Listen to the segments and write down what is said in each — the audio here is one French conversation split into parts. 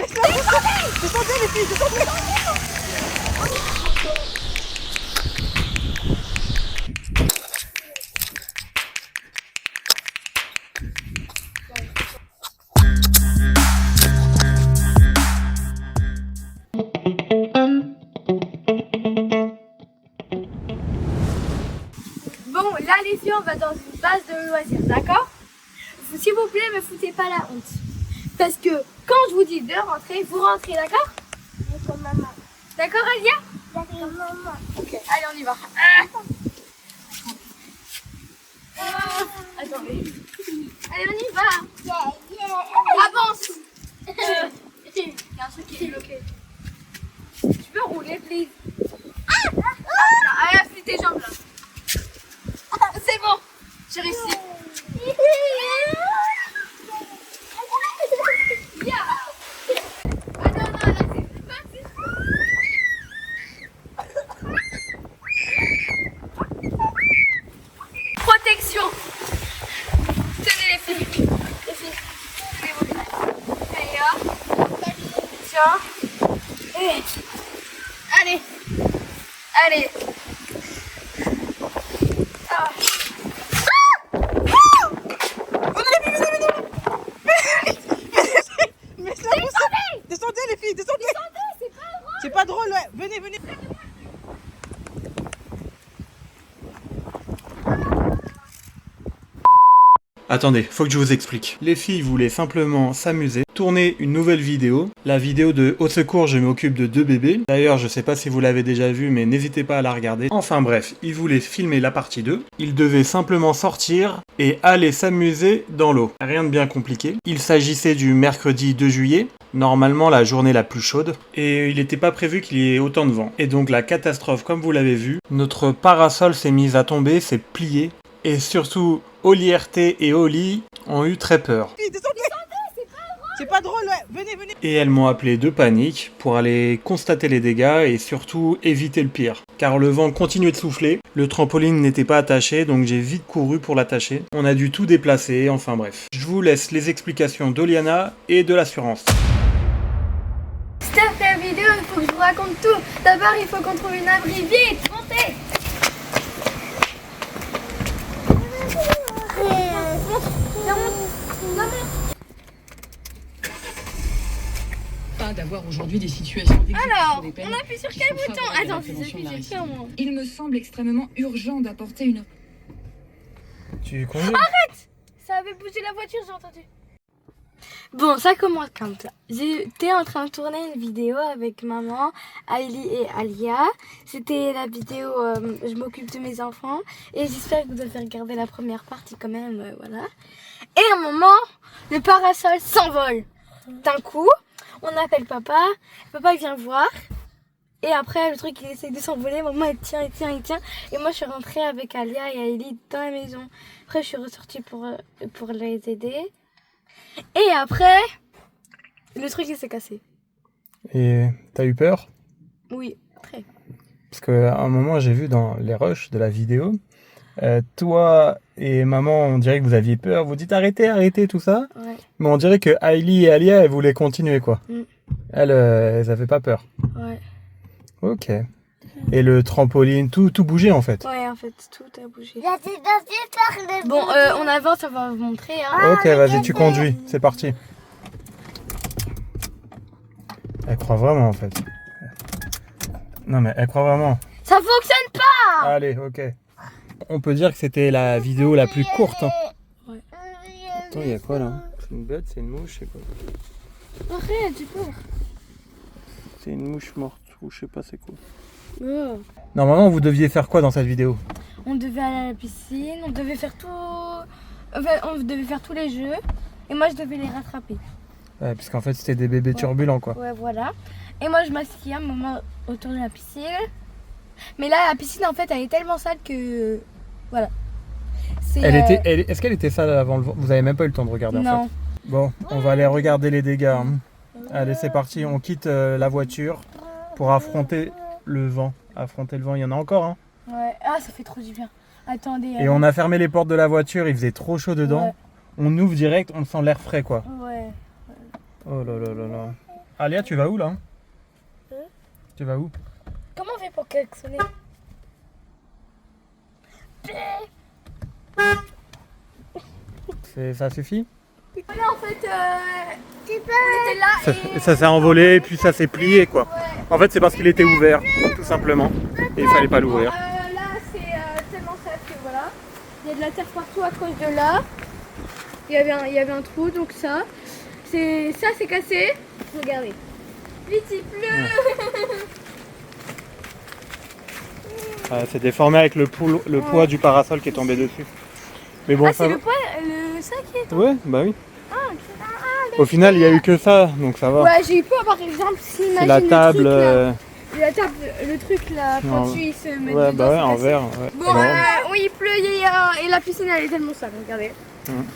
Descendez les filles, descendez. Bon, là les filles, on va dans une base de loisirs, d'accord? S'il vous plaît, me foutez pas la honte. Parce que quand je vous dis de rentrer, vous rentrez, d'accord? Comme maman. D'accord, Alia? Comme maman. Ok, allez, on y va. Attendez. Allez, on y va. Avance. Il y a un truc qui est bloqué. Tu peux rouler, please? Allez, appuie tes jambes là. C'est bon, j'ai réussi. Yeah. Ah non, là, c'est parti. Protection. Tenez les filles. Les filles. Tenez-vous bien. Allez, hop. Tiens. Et... Allez. Allez. Ah. Descendez les filles, descendez. C'est pas drôle. C'est pas drôle, ouais. Venez, venez. Attendez, faut que je vous explique. Les filles voulaient simplement s'amuser, tourner une nouvelle vidéo. La vidéo de Au secours, je m'occupe de 2 bébés. D'ailleurs, je sais pas si vous l'avez déjà vue, mais n'hésitez pas à la regarder. Enfin bref, ils voulaient filmer la partie 2. Ils devaient simplement sortir et aller s'amuser dans l'eau. Rien de bien compliqué. Il s'agissait du mercredi 2 juillet. Normalement la journée la plus chaude, et il n'était pas prévu qu'il y ait autant de vent. Et donc la catastrophe, comme vous l'avez vu, notre parasol s'est mis à tomber, s'est plié, et surtout Olierte et Oli ont eu très peur. Filles, descendez. C'est pas drôle, ouais. Venez, venez. Et elles m'ont appelé de panique pour aller constater les dégâts et surtout éviter le pire. Car le vent continuait de souffler, le trampoline n'était pas attaché, donc j'ai vite couru pour l'attacher. On a dû tout déplacer, enfin bref. Je vous laisse les explications d'Oliana et de l'assurance. Stop la vidéo, il faut que je vous raconte tout. D'abord, il faut qu'on trouve une abri. Vite, montez. Pas d'avoir aujourd'hui des situations d'exécution Alors, des peines on appuie sur qui quel sont bouton? favorables à la Attends, prévention de la c'est récidive. comment? Il me semble extrêmement urgent d'apporter une... Tu conduis? Ça avait bougé la voiture, j'ai entendu. Bon, ça commence comme ça. J'étais en train de tourner une vidéo avec maman, Ali et Alia. C'était la vidéo je m'occupe de mes enfants. Et j'espère que vous avez regardé la première partie quand même, voilà. Et à un moment, le parasol s'envole. D'un coup, on appelle papa. Papa il vient voir. Et après, le truc il essaie de s'envoler. Maman elle tient, il tient. Et moi je suis rentrée avec Alia et Ali dans la maison. Après je suis ressortie pour les aider. Et après, le truc il s'est cassé. Et t'as eu peur? Oui, très. Parce qu'à un moment, j'ai vu dans les rushs de la vidéo, toi et maman, on dirait que vous aviez peur. Vous dites arrêtez, tout ça. Ouais. Mais on dirait que Hailey et Alia, elles voulaient continuer, quoi. Mm. Elles avaient pas peur. Ouais. Ok. Et le trampoline, tout bougeait, en fait. Ouais, en fait, tout a bougé. Bon, Bon, on avance, on va vous montrer. Hein. Ok, vas-y, tu conduis. C'est parti. Elle croit vraiment, en fait. Non, mais elle croit vraiment. Ça fonctionne pas. Allez, ok. On peut dire que c'était la vidéo la plus courte. Hein. Ouais. Attends, il y a quoi là? C'est une bête, c'est une mouche, c'est quoi? Arrête, j'ai peur. C'est une mouche morte ou je sais pas c'est quoi. Oh. Normalement, vous deviez faire quoi dans cette vidéo? On devait aller à la piscine, on devait faire tout. Enfin, on devait faire tous les jeux. Et moi, je devais les rattraper. Ouais, puisqu'en fait, c'était des bébés turbulents, quoi. Ouais, voilà. Et moi, je m'assieds un moment autour de la piscine. Mais là, la piscine, en fait, elle est tellement sale que. Voilà. Est-ce qu'elle était sale avant le vent? Vous avez même pas eu le temps de regarder, en Non. fait. Bon, on va aller regarder les dégâts. Hein. Allez, c'est parti. On quitte la voiture pour affronter le vent. Affronter le vent, il y en a encore, hein. Ouais. Ah, ça fait trop du bien. Attendez. Et on a fermé les portes de la voiture, il faisait trop chaud dedans. Ouais. On ouvre direct, on sent l'air frais, quoi. Ouais. Oh là là là là. Alia, tu vas où là? Tu vas où? Comment on fait pour klaxonner? Ça suffit? Voilà, en fait, on était là et... Ça s'est envolé, puis ça s'est plié quoi. En fait, c'est parce qu'il était ouvert, tout simplement. Et il fallait pas l'ouvrir. Là, c'est tellement sale que voilà. Il y a de la terre partout à cause de là. Il y avait un trou, donc ça c'est cassé. Regardez. Vite, il pleut. C'est déformé avec le poids du parasol qui est tombé dessus. Mais bon, Ah, ça c'est va. le poids, ça qui est... Ouais, bah oui. Ah, Au final, il y a eu que ça, donc ça va. ouais, j'ai eu peur par exemple si C'est la table. le truc là, Non. quand tu se met Ouais, dedans, bah ouais, c'est en cassé. verre. Ouais. Bon, Bon. oui, il pleut et la piscine elle est tellement sale, regardez.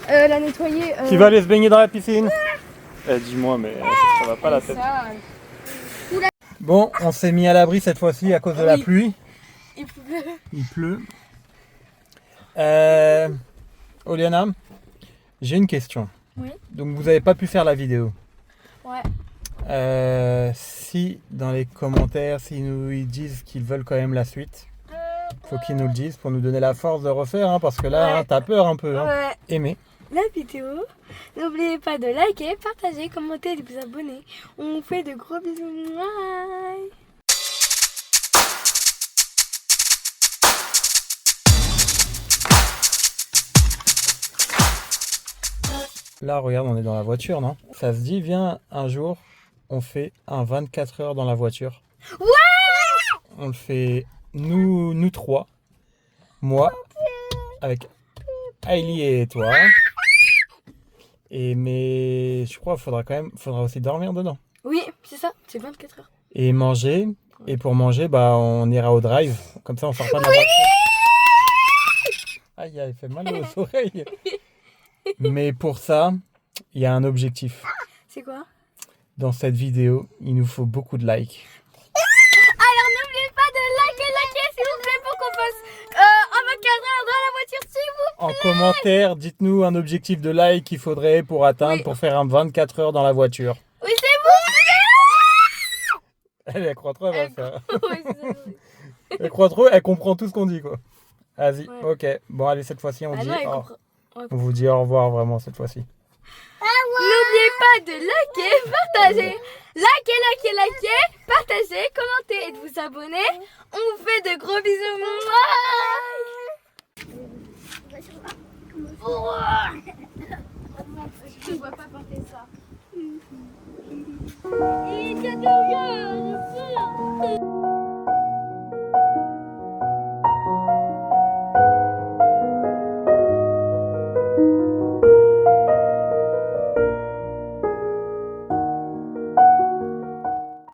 La nettoyer. Qui va aller se baigner dans la piscine? Dis-moi, mais ça va pas la tête. Bon, on s'est mis à l'abri cette fois-ci à cause de la Oui. pluie. Il pleut. Il pleut. Oliana, j'ai une question. Oui. Donc vous n'avez pas pu faire la vidéo. Ouais. Si dans les commentaires, ils disent qu'ils veulent quand même la suite, faut qu'ils nous le disent pour nous donner la force de refaire, hein, parce que là, Ouais. hein, t'as peur un peu. Hein. Ouais. Aimez. La vidéo. N'oubliez pas de liker, partager, commenter et de vous abonner. On vous fait de gros bisous. Bye. Là, regarde, on est dans la voiture, non? Ça se dit, viens, un jour, on fait un 24 heures dans la voiture. Ouais! On le fait, nous trois. Moi, avec Hailey et toi. Mais je crois qu'il faudra aussi dormir dedans. Oui, c'est ça, c'est 24 heures. Et manger. Et pour manger, bah, on ira au drive. Comme ça, on sort pas de la voiture. Aïe, aïe, il fait mal aux oreilles. Mais pour ça, il y a un objectif. C'est quoi? Dans cette vidéo, il nous faut beaucoup de likes. Alors n'oubliez pas de liker s'il vous plaît pour qu'on fasse un 24 heures dans la voiture s'il vous En commentaire, dites-nous un objectif de like qu'il faudrait pour atteindre Oui. pour faire un 24 heures dans la voiture. plaît. Oui, c'est Elle croit trop, elle va faire. bon. Oui, c'est ça. Elle croit trop, elle comprend tout ce qu'on dit, quoi. Vas-y, Ouais. ok. Bon, allez, cette fois-ci, on Ah dit. non, elle au- comprend. On vous dit au revoir vraiment cette fois-ci. N'oubliez pas de liker, partager. Liker, partager, commenter et de vous abonner. On vous fait de gros bisous. Je ne vois pas porter ça. Il y a de rien,